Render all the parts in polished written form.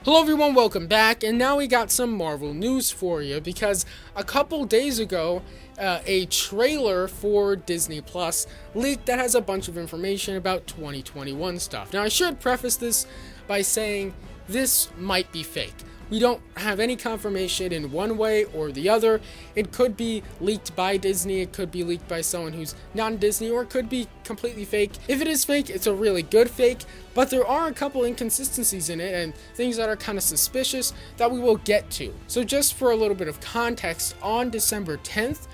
Hello everyone, welcome back, and now we got some Marvel news for you, because a couple days ago, a trailer for Disney Plus leaked that has a bunch of information about 2021 stuff. Now I should preface this by saying this might be fake. We don't have any confirmation in one way or the other. It could be leaked by Disney, it could be leaked by someone who's not in Disney, or it could be completely fake. If it is fake, it's a really good fake, but there are a couple inconsistencies in it and things that are kind of suspicious that we will get to. So just for a little bit of context, on December 10th,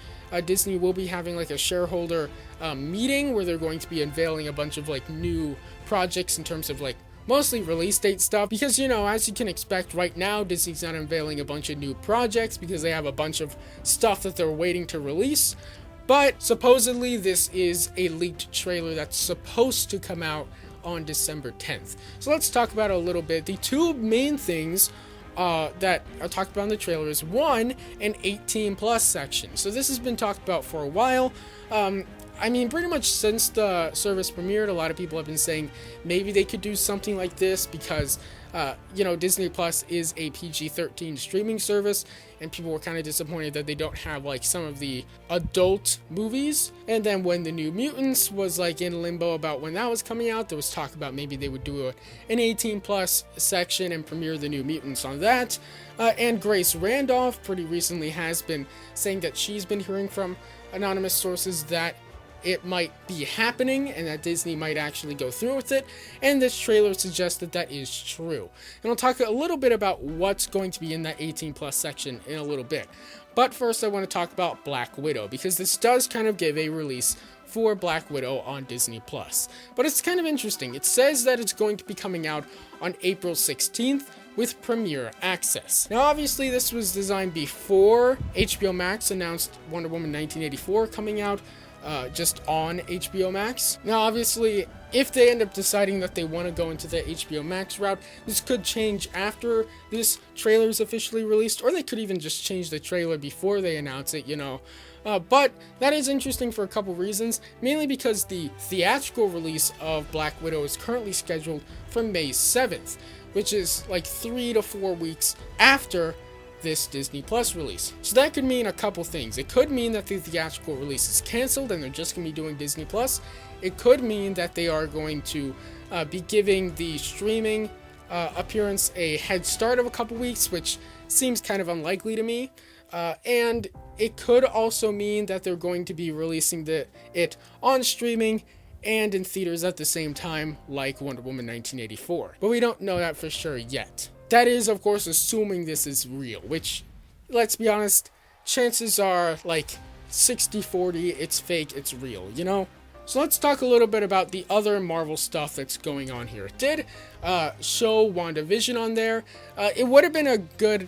Disney will be having like a shareholder meeting where they're going to be unveiling a bunch of like new projects in terms of like mostly release date stuff, because as you can expect right now, Disney's not unveiling a bunch of new projects because they have a bunch of stuff that they're waiting to release. But supposedly this is a leaked trailer that's supposed to come out on December 10th. So let's talk about it a little bit. The two main things that are talked about in the trailer is one, an 18 plus section. So this has been talked about for a while. Pretty much since the service premiered, a lot of people have been saying maybe they could do something like this because, Disney Plus is a PG-13 streaming service, and people were kind of disappointed that they don't have like some of the adult movies. And then when the New Mutants was like in limbo about when that was coming out, there was talk about maybe they would do an 18 plus section and premiere the New Mutants on that. And Grace Randolph pretty recently has been saying that she's been hearing from anonymous sources that it might be happening and that Disney might actually go through with it, and this trailer suggests that that is true. And I'll talk a little bit about what's going to be in that 18 plus section in a little bit. But first I want to talk about Black Widow, because this does kind of give a release for Black Widow on Disney Plus. But it's kind of interesting. It says that it's going to be coming out on April 16th with premiere access. Now obviously this was designed before HBO Max announced Wonder Woman 1984 coming out just on HBO Max. Now obviously if they end up deciding that they want to go into the HBO Max route, this could change after this trailer is officially released, or they could even just change the trailer before they announce it, but that is interesting for a couple reasons, mainly because the theatrical release of Black Widow is currently scheduled for May 7th, which is like 3 to 4 weeks after this Disney Plus release. So that could mean a couple things. It could mean that the theatrical release is canceled and they're just going to be doing Disney Plus. It could mean that they are going to be giving the streaming appearance a head start of a couple weeks, which seems kind of unlikely to me. And it could also mean that they're going to be releasing it on streaming and in theaters at the same time, like Wonder Woman 1984. But we don't know that for sure yet. That is, of course, assuming this is real, which, let's be honest, chances are like 60-40, it's fake, it's real, So let's talk a little bit about the other Marvel stuff that's going on here. It did show WandaVision on there. It would have been a good,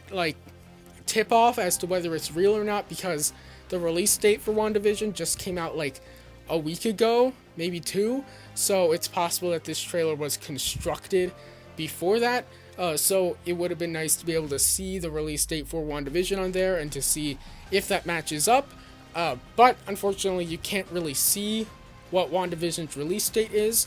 tip-off as to whether it's real or not, because the release date for WandaVision just came out like a week ago, maybe 2, so it's possible that this trailer was constructed before that. So it would have been nice to be able to see the release date for WandaVision on there and to see if that matches up. But unfortunately, you can't really see what WandaVision's release date is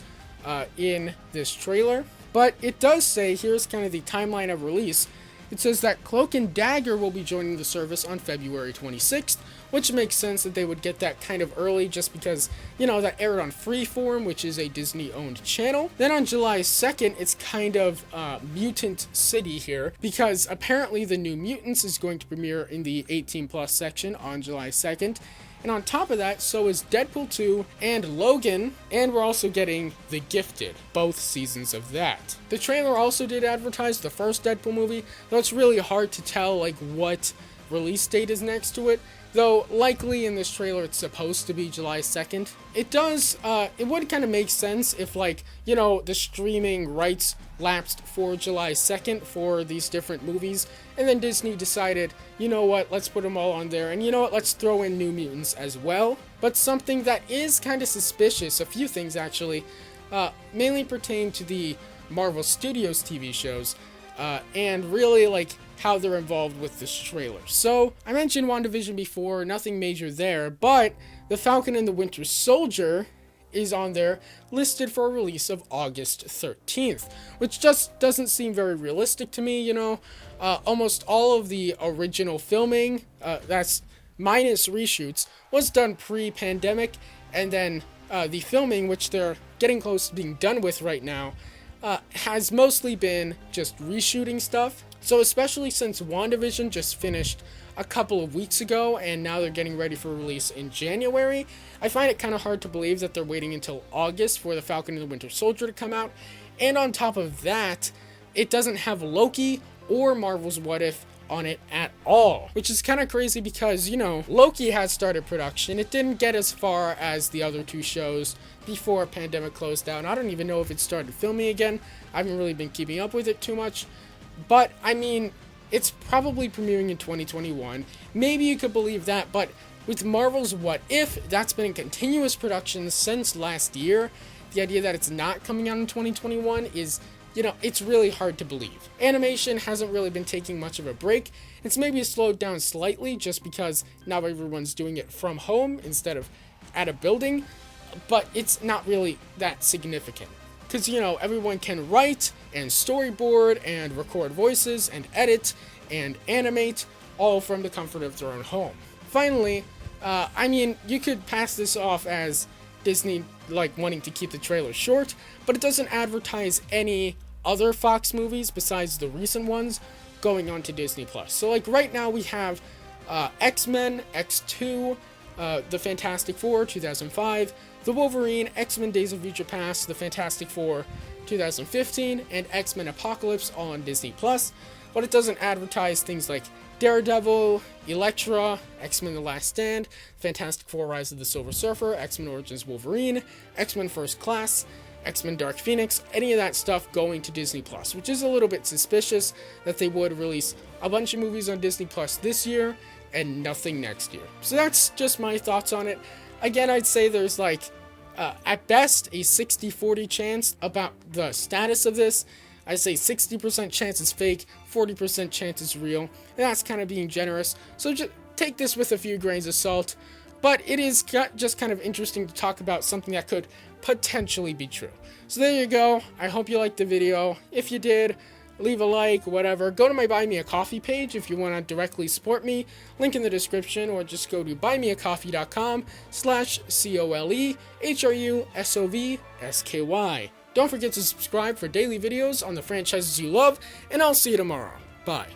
in this trailer. But it does say, here's kind of the timeline of release. It says that Cloak and Dagger will be joining the service on February 26th, which makes sense that they would get that kind of early just because, that aired on Freeform, which is a Disney-owned channel. Then on July 2nd, it's kind of Mutant City here, because apparently the New Mutants is going to premiere in the 18 plus section on July 2nd. And on top of that, so is Deadpool 2 and Logan, and we're also getting The Gifted, both seasons of that. The trailer also did advertise the first Deadpool movie, though it's really hard to tell what release date is next to it, though likely in this trailer it's supposed to be July 2nd. It would kind of make sense if the streaming rights lapsed for July 2nd for these different movies, and then Disney decided, let's put them all on there, and let's throw in New Mutants as well. But something that is kind of suspicious, a few things actually, mainly pertain to the Marvel Studios TV shows, and really how they're involved with this trailer. So I mentioned WandaVision before, nothing major there, but the Falcon and the Winter Soldier is on there listed for a release of August 13th, which just doesn't seem very realistic to me, you know. Almost all of the original filming, that's minus reshoots, was done pre-pandemic, and then the filming, which they're getting close to being done with right now, has mostly been just reshooting stuff. So especially since WandaVision just finished a couple of weeks ago, and now they're getting ready for release in January, I find it kind of hard to believe that they're waiting until August for the Falcon and the Winter Soldier to come out. And on top of that, it doesn't have Loki or Marvel's What If on it at all, which is kind of crazy because, you know, Loki has started production. It didn't get as far as the other two shows before pandemic closed down. I don't even know if it started filming again. I haven't really been keeping up with it too much, but I mean, it's probably premiering in 2021. Maybe you could believe that, but with Marvel's What If, that's been in continuous production since last year. The idea that it's not coming out in 2021 is, you know, it's really hard to believe. Animation hasn't really been taking much of a break. It's maybe slowed down slightly just because now everyone's doing it from home instead of at a building, but it's not really that significant. Because, you know, everyone can write and storyboard and record voices and edit and animate all from the comfort of their own home. Finally, I mean, you could pass this off as Disney, like, wanting to keep the trailer short, but it doesn't advertise any other Fox movies besides the recent ones going on to Disney+. So, like, right now we have X-Men, X2, The Fantastic Four, 2005, The Wolverine, X-Men Days of Future Past, The Fantastic Four, 2015, and X-Men Apocalypse all on Disney+, but it doesn't advertise things like Daredevil, Elektra, X-Men The Last Stand, Fantastic Four Rise of the Silver Surfer, X-Men Origins Wolverine, X-Men First Class, X-Men Dark Phoenix, any of that stuff going to Disney+, which is a little bit suspicious that they would release a bunch of movies on Disney+ this year and nothing next year. So that's just my thoughts on it. Again, I'd say there's like, at best, a 60-40 chance about the status of this. I say 60% chance it's fake, 40% chance it's real, and that's kind of being generous. So just take this with a few grains of salt, but it is just kind of interesting to talk about something that could potentially be true. So there you go. I hope you liked the video. If you did, leave a like, whatever. Go to my Buy Me a Coffee page if you want to directly support me. Link in the description, or just go to buymeacoffee.com/COLEHRUSOVSKY. Don't forget to subscribe for daily videos on the franchises you love, and I'll see you tomorrow. Bye.